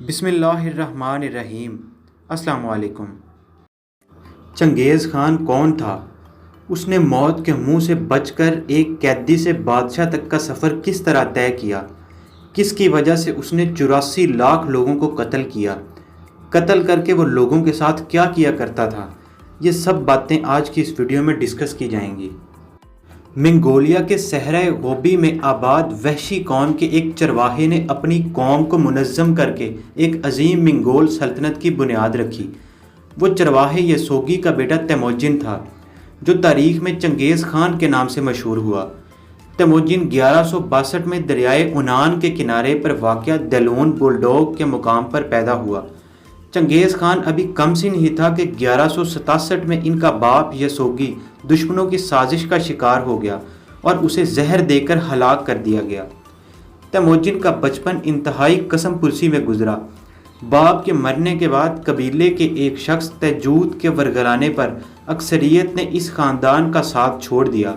بسم اللہ الرحمن الرحیم۔ السلام علیکم۔ چنگیز خان کون تھا؟ اس نے موت کے منہ سے بچ کر ایک قیدی سے بادشاہ تک کا سفر کس طرح طے کیا؟ کس کی وجہ سے اس نے 84 لاکھ لوگوں کو قتل کیا؟ قتل کر کے وہ لوگوں کے ساتھ کیا کیا کرتا تھا؟ یہ سب باتیں آج کی اس ویڈیو میں ڈسکس کی جائیں گی۔ منگولیا کے صحرائے غوبی میں آباد وحشی قوم کے ایک چرواہے نے اپنی قوم کو منظم کر کے ایک عظیم منگول سلطنت کی بنیاد رکھی۔ وہ چرواہے یسوگی کا بیٹا تیموجن تھا، جو تاریخ میں چنگیز خان کے نام سے مشہور ہوا۔ تیموجن 1162 میں دریائے اونان کے کنارے پر واقع دلون بولڈوگ کے مقام پر پیدا ہوا۔ چنگیز خان ابھی کم سن ہی تھا کہ 1167 میں ان کا باپ یسوگی دشمنوں کی سازش کا شکار ہو گیا اور اسے زہر دے کر ہلاک کر دیا گیا۔ تیموجن کا بچپن انتہائی قسم پرسی میں گزرا۔ باپ کے مرنے کے بعد قبیلے کے ایک شخص تیجود کے ورگلانے پر اکثریت نے اس خاندان کا ساتھ چھوڑ دیا۔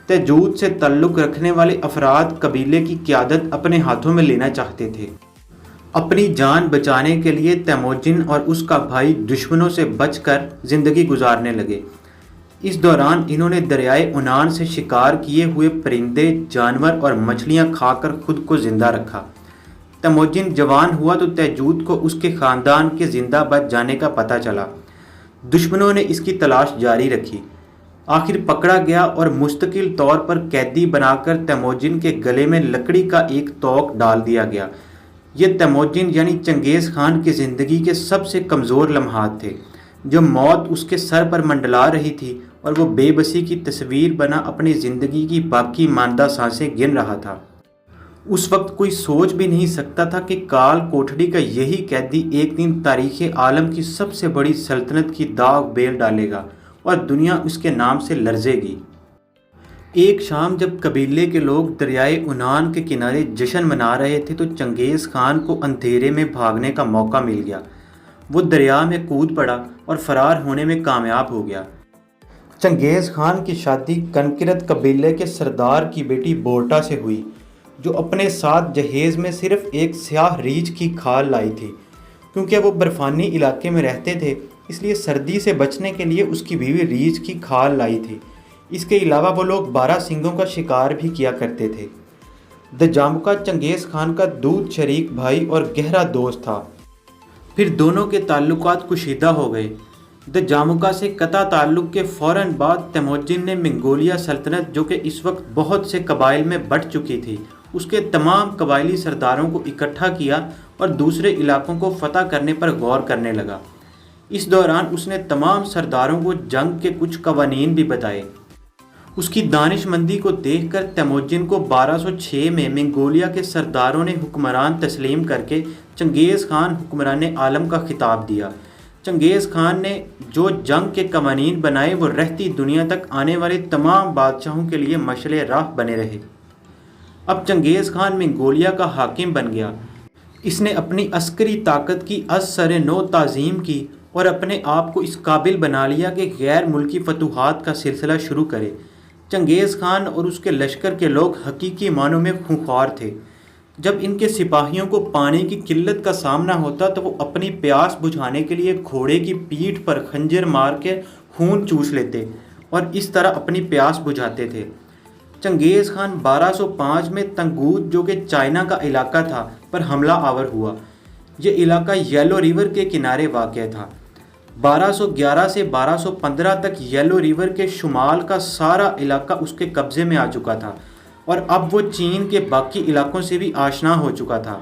تیجود سے تعلق رکھنے والے افراد قبیلے کی قیادت اپنے ہاتھوں میں لینا چاہتے تھے۔ اپنی جان بچانے کے لیے تیموجن اور اس کا بھائی دشمنوں سے بچ کر زندگی گزارنے لگے۔ اس دوران انہوں نے دریائے اونان سے شکار کیے ہوئے پرندے، جانور اور مچھلیاں کھا کر خود کو زندہ رکھا۔ تیموجن جوان ہوا تو تیجود کو اس کے خاندان کے زندہ بچ جانے کا پتہ چلا۔ دشمنوں نے اس کی تلاش جاری رکھی۔ آخر پکڑا گیا اور مستقل طور پر قیدی بنا کر تیموجن کے گلے میں لکڑی کا ایک توق ڈال دیا گیا۔ یہ تیموجن یعنی چنگیز خان کی زندگی کے سب سے کمزور لمحات تھے، جو موت اس کے سر پر منڈلا رہی تھی اور وہ بے بسی کی تصویر بنا اپنی زندگی کی باقی ماندہ سانسیں گن رہا تھا۔ اس وقت کوئی سوچ بھی نہیں سکتا تھا کہ کال کوٹھڑی کا یہی قیدی ایک دن تاریخ عالم کی سب سے بڑی سلطنت کی داغ بیل ڈالے گا اور دنیا اس کے نام سے لرزے گی۔ ایک شام جب قبیلے کے لوگ دریائے اونان کے کنارے جشن منا رہے تھے تو چنگیز خان کو اندھیرے میں بھاگنے کا موقع مل گیا۔ وہ دریا میں کود پڑا اور فرار ہونے میں کامیاب ہو گیا۔ چنگیز خان کی شادی کنکرت قبیلے کے سردار کی بیٹی بورٹا سے ہوئی، جو اپنے ساتھ جہیز میں صرف ایک سیاہ ریچھ کی کھال لائی تھی۔ کیونکہ وہ برفانی علاقے میں رہتے تھے، اس لیے سردی سے بچنے کے لیے اس کی بیوی ریچھ کی کھال لائی تھی۔ اس کے علاوہ وہ لوگ 12 سنگوں کا شکار بھی کیا کرتے تھے۔ دجامکا چنگیز خان کا دودھ شریک بھائی اور گہرا دوست تھا۔ پھر دونوں کے تعلقات کشیدہ ہو گئے۔ دجامکا سے قطع تعلق کے فوراً بعد تیموجن نے منگولیا سلطنت، جو کہ اس وقت بہت سے قبائل میں بٹ چکی تھی، اس کے تمام قبائلی سرداروں کو اکٹھا کیا اور دوسرے علاقوں کو فتح کرنے پر غور کرنے لگا۔ اس دوران اس نے تمام سرداروں کو جنگ کے کچھ قوانین بھی بتائے۔ اس کی دانش مندی کو دیکھ کر تیموجن کو 1206 میں منگولیا کے سرداروں نے حکمران تسلیم کر کے چنگیز خان حکمران عالم کا خطاب دیا۔ چنگیز خان نے جو جنگ کے قوانین بنائے وہ رہتی دنیا تک آنے والے تمام بادشاہوں کے لیے مشعل راہ بنے رہے۔ اب چنگیز خان منگولیا کا حاکم بن گیا۔ اس نے اپنی عسکری طاقت کی از سر نو تعظیم کی اور اپنے آپ کو اس قابل بنا لیا کہ غیر ملکی فتوحات کا سلسلہ شروع کرے۔ چنگیز خان اور اس کے لشکر کے لوگ حقیقی معنوں میں خونخوار تھے۔ جب ان کے سپاہیوں کو پانی کی قلت کا سامنا ہوتا تو وہ اپنی پیاس بجھانے کے لیے گھوڑے کی پیٹھ پر خنجر مار کے خون چوس لیتے اور اس طرح اپنی پیاس بجھاتے تھے۔ چنگیز خان 1205 میں تنگود، جو کہ چائنا کا علاقہ تھا، پر حملہ آور ہوا۔ یہ علاقہ یلو ریور کے کنارے واقع تھا۔ 1211 سے 1215 تک یلو ریور کے شمال کا سارا علاقہ اس کے قبضے میں آ چکا تھا اور اب وہ چین کے باقی علاقوں سے بھی آشنا ہو چکا تھا۔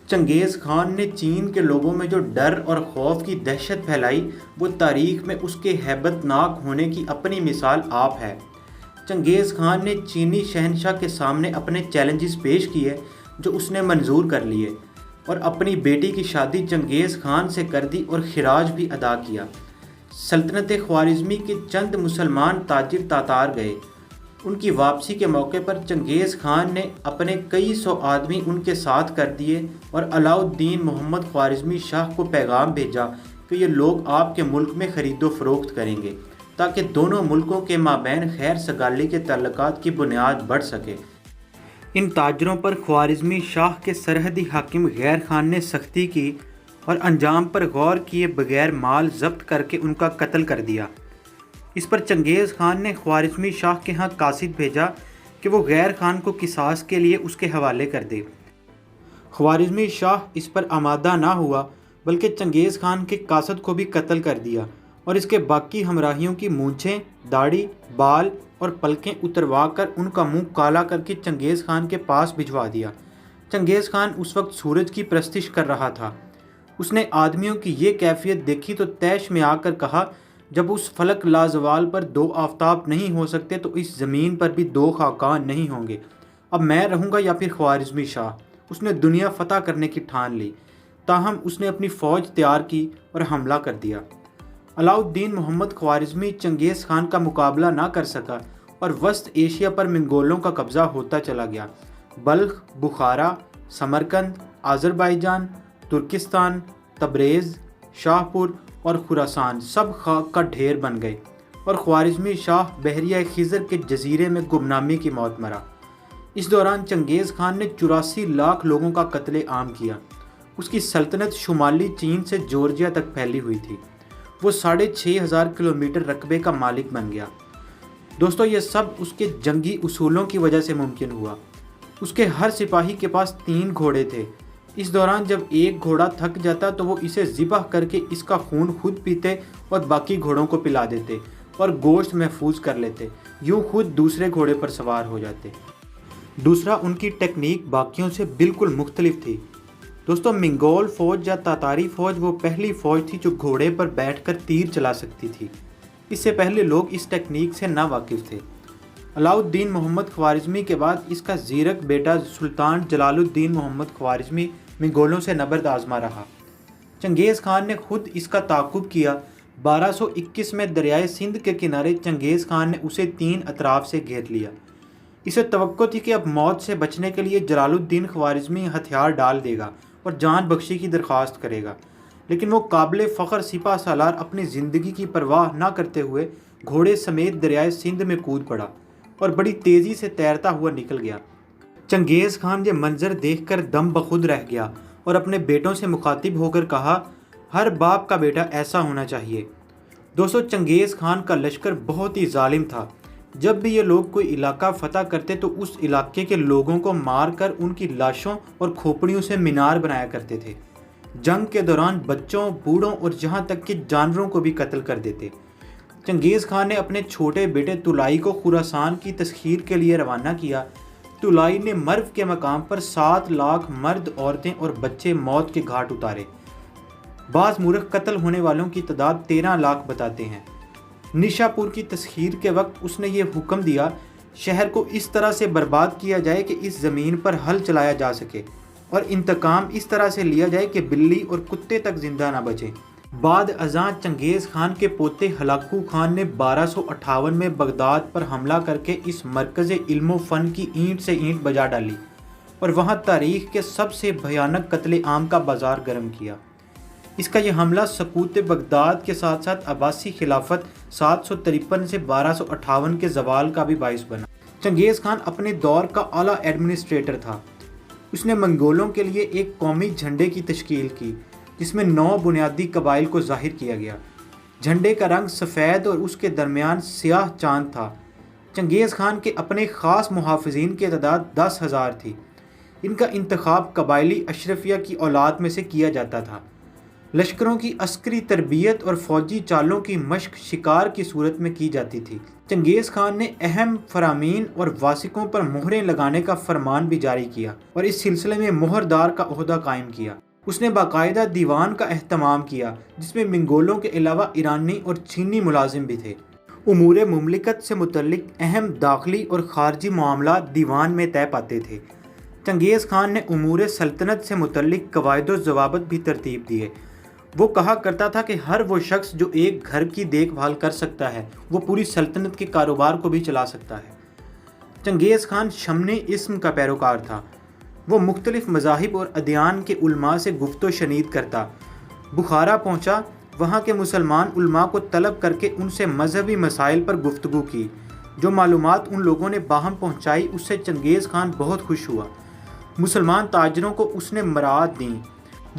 چنگیز خان نے چین کے لوگوں میں جو ڈر اور خوف کی دہشت پھیلائی، وہ تاریخ میں اس کے ہیبت ناک ہونے کی اپنی مثال آپ ہے۔ چنگیز خان نے چینی شہنشاہ کے سامنے اپنے چیلنجز پیش کیے، جو اس نے منظور کر لیے، اور اپنی بیٹی کی شادی چنگیز خان سے کر دی اور خراج بھی ادا کیا۔ سلطنت خوارزمی کے چند مسلمان تاجر تاتار گئے۔ ان کی واپسی کے موقع پر چنگیز خان نے اپنے کئی سو آدمی ان کے ساتھ کر دیے اور علاء الدین محمد خوارزمی شاہ کو پیغام بھیجا کہ یہ لوگ آپ کے ملک میں خرید و فروخت کریں گے تاکہ دونوں ملکوں کے مابین خیر سگالی کے تعلقات کی بنیاد بڑھ سکے۔ ان تاجروں پر خوارزمی شاہ کے سرحدی حاکم غیر خان نے سختی کی اور انجام پر غور کیے بغیر مال ضبط کر کے ان کا قتل کر دیا۔ اس پر چنگیز خان نے خوارزمی شاہ کے ہاں قاصد بھیجا کہ وہ غیر خان کو قصاص کے لیے اس کے حوالے کر دے۔ خوارزمی شاہ اس پر آمادہ نہ ہوا بلکہ چنگیز خان کے قاصد کو بھی قتل کر دیا اور اس کے باقی ہمراہیوں کی مونچھیں، داڑھی، بال اور پلکیں اتروا کر ان کا منہ کالا کر کے چنگیز خان کے پاس بھجوا دیا۔ چنگیز خان اس وقت سورج کی پرستش کر رہا تھا۔ اس نے آدمیوں کی یہ کیفیت دیکھی تو طیش میں آ کر کہا، جب اس فلک لازوال پر 2 آفتاب نہیں ہو سکتے تو اس زمین پر بھی 2 خاقان نہیں ہوں گے۔ اب میں رہوں گا یا پھر خوارزمی شاہ۔ اس نے دنیا فتح کرنے کی ٹھان لی، تاہم اس نے اپنی فوج تیار کی اور حملہ کر دیا۔ علاء الدین محمد خوارزمی چنگیز خان کا مقابلہ نہ کر سکا اور وسط ایشیا پر منگولوں کا قبضہ ہوتا چلا گیا۔ بلخ، بخارا، سمرقند، آذربائیجان، ترکستان، تبریز، شاہ پور اور خراسان سب خاک کا ڈھیر بن گئے اور خوارزمی شاہ بحریہ خزر کے جزیرے میں گمنامی کی موت مرا۔ اس دوران چنگیز خان نے 84 لاکھ لوگوں کا قتل عام کیا۔ اس کی سلطنت شمالی چین سے جورجیا تک پھیلی ہوئی تھی۔ وہ 6500 کلومیٹر رقبے کا مالک بن گیا۔ دوستو، یہ سب اس کے جنگی اصولوں کی وجہ سے ممکن ہوا۔ اس کے ہر سپاہی کے پاس 3 گھوڑے تھے۔ اس دوران جب ایک گھوڑا تھک جاتا تو وہ اسے ذبح کر کے اس کا خون خود پیتے اور باقی گھوڑوں کو پلا دیتے اور گوشت محفوظ کر لیتے، یوں خود دوسرے گھوڑے پر سوار ہو جاتے۔ دوسرا، ان کی ٹیکنیک باقیوں سے بالکل مختلف تھی۔ دوستو، منگول فوج یا تاتاری فوج وہ پہلی فوج تھی جو گھوڑے پر بیٹھ کر تیر چلا سکتی تھی۔ اس سے پہلے لوگ اس ٹیکنیک سے ناواقف تھے۔ علاء الدین محمد خوارزمی کے بعد اس کا زیرک بیٹا سلطان جلال الدین محمد خوارزمی منگولوں سے نبرد آزما رہا۔ چنگیز خان نے خود اس کا تعاقب کیا۔ 1221 میں دریائے سندھ کے کنارے چنگیز خان نے اسے 3 اطراف سے گھیر لیا۔ اسے توقع تھی کہ اب موت سے بچنے کے لیے جلال الدین خوارزمی ہتھیار ڈال دے گا اور جان بخشی کی درخواست کرے گا، لیکن وہ قابل فخر سپہ سالار اپنی زندگی کی پرواہ نہ کرتے ہوئے گھوڑے سمیت دریائے سندھ میں کود پڑا اور بڑی تیزی سے تیرتا ہوا نکل گیا۔ چنگیز خان یہ منظر دیکھ کر دم بخود رہ گیا اور اپنے بیٹوں سے مخاطب ہو کر کہا، ہر باپ کا بیٹا ایسا ہونا چاہیے۔ دوستو، چنگیز خان کا لشکر بہت ہی ظالم تھا۔ جب بھی یہ لوگ کوئی علاقہ فتح کرتے تو اس علاقے کے لوگوں کو مار کر ان کی لاشوں اور کھوپڑیوں سے مینار بنایا کرتے تھے۔ جنگ کے دوران بچوں، بوڑھوں اور یہاں تک کہ جانوروں کو بھی قتل کر دیتے۔ چنگیز خان نے اپنے چھوٹے بیٹے طولائی کو خراسان کی تسخیر کے لیے روانہ کیا۔ طولائی نے مرو کے مقام پر 7 لاکھ مرد، عورتیں اور بچے موت کے گھاٹ اتارے۔ بعض مورخ قتل ہونے والوں کی تعداد 13 لاکھ بتاتے ہیں۔ نشا پور کی تسخیر کے وقت اس نے یہ حکم دیا، شہر کو اس طرح سے برباد کیا جائے کہ اس زمین پر ہل چلایا جا سکے اور انتقام اس طرح سے لیا جائے کہ بلی اور کتے تک زندہ نہ بچیں۔ بعد ازاں چنگیز خان کے پوتے ہلاکو خان نے 1258 میں بغداد پر حملہ کر کے اس مرکز علم و فن کی اینٹ سے اینٹ بجا ڈالی اور وہاں تاریخ کے سب سے بھیانک قتل عام کا بازار گرم کیا۔ اس کا یہ حملہ سقوط بغداد کے ساتھ ساتھ عباسی خلافت 753 سے 1258 کے زوال کا بھی باعث بنا۔ چنگیز خان اپنے دور کا اعلیٰ ایڈمنسٹریٹر تھا۔ اس نے منگولوں کے لیے ایک قومی جھنڈے کی تشکیل کی جس میں 9 بنیادی قبائل کو ظاہر کیا گیا۔ جھنڈے کا رنگ سفید اور اس کے درمیان سیاہ چاند تھا۔ چنگیز خان کے اپنے خاص محافظین کی تعداد 10,000 تھی۔ ان کا انتخاب قبائلی اشرفیہ کی اولاد میں سے کیا جاتا تھا۔ لشکروں کی عسکری تربیت اور فوجی چالوں کی مشق شکار کی صورت میں کی جاتی تھی۔ چنگیز خان نے اہم فرامین اور واسقوں پر مہریں لگانے کا فرمان بھی جاری کیا اور اس سلسلے میں مہردار کا عہدہ قائم کیا۔ اس نے باقاعدہ دیوان کا اہتمام کیا جس میں منگولوں کے علاوہ ایرانی اور چینی ملازم بھی تھے۔ امور مملکت سے متعلق اہم داخلی اور خارجی معاملات دیوان میں طے پاتے تھے۔ چنگیز خان نے امور سلطنت سے متعلق قواعد و ضوابط بھی ترتیب دیے۔ وہ کہا کرتا تھا کہ ہر وہ شخص جو ایک گھر کی دیکھ بھال کر سکتا ہے وہ پوری سلطنت کے کاروبار کو بھی چلا سکتا ہے۔ چنگیز خان شمنی اسم کا پیروکار تھا۔ وہ مختلف مذاہب اور ادیان کے علماء سے گفت و شنید کرتا۔ بخارا پہنچا، وہاں کے مسلمان علماء کو طلب کر کے ان سے مذہبی مسائل پر گفتگو کی۔ جو معلومات ان لوگوں نے باہم پہنچائی اس سے چنگیز خان بہت خوش ہوا۔ مسلمان تاجروں کو اس نے مراعات دیں۔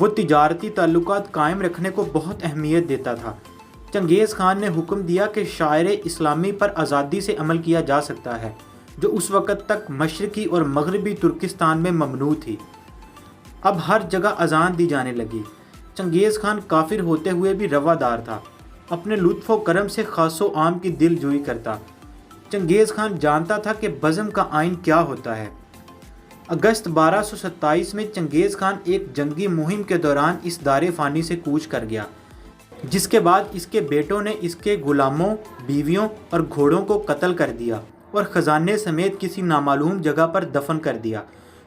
وہ تجارتی تعلقات قائم رکھنے کو بہت اہمیت دیتا تھا۔ چنگیز خان نے حکم دیا کہ شاعر اسلامی پر آزادی سے عمل کیا جا سکتا ہے، جو اس وقت تک مشرقی اور مغربی ترکستان میں ممنوع تھی۔ اب ہر جگہ اذان دی جانے لگی۔ چنگیز خان کافر ہوتے ہوئے بھی روادار تھا، اپنے لطف و کرم سے خاص و عام کی دل جوئی کرتا۔ چنگیز خان جانتا تھا کہ بزم کا آئین کیا ہوتا ہے۔ اگست 1227 میں چنگیز خان ایک جنگی مہم کے دوران اس دار فانی سے کوچ کر گیا، جس کے بعد اس کے بیٹوں نے اس کے غلاموں، بیویوں اور گھوڑوں کو قتل کر دیا اور خزانے سمیت کسی نامعلوم جگہ پر دفن کر دیا۔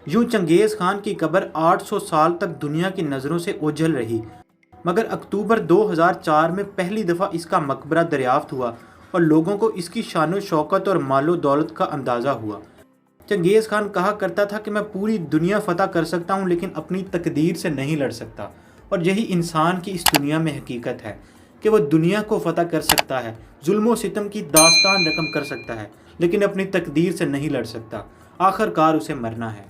یوں چنگیز خان کی قبر 800 سال تک دنیا کی نظروں سے اوجھل رہی، مگر اکتوبر 2004 میں پہلی دفعہ اس کا مقبرہ دریافت ہوا اور لوگوں کو اس کی شان و شوکت اور مال و دولت کا اندازہ ہوا۔ چنگیز خان کہا کرتا تھا کہ میں پوری دنیا فتح کر سکتا ہوں لیکن اپنی تقدیر سے نہیں لڑ سکتا، اور یہی انسان کی اس دنیا میں حقیقت ہے کہ وہ دنیا کو فتح کر سکتا ہے، ظلم و ستم کی داستان رقم کر سکتا ہے، لیکن اپنی تقدیر سے نہیں لڑ سکتا۔ آخر کار اسے مرنا ہے۔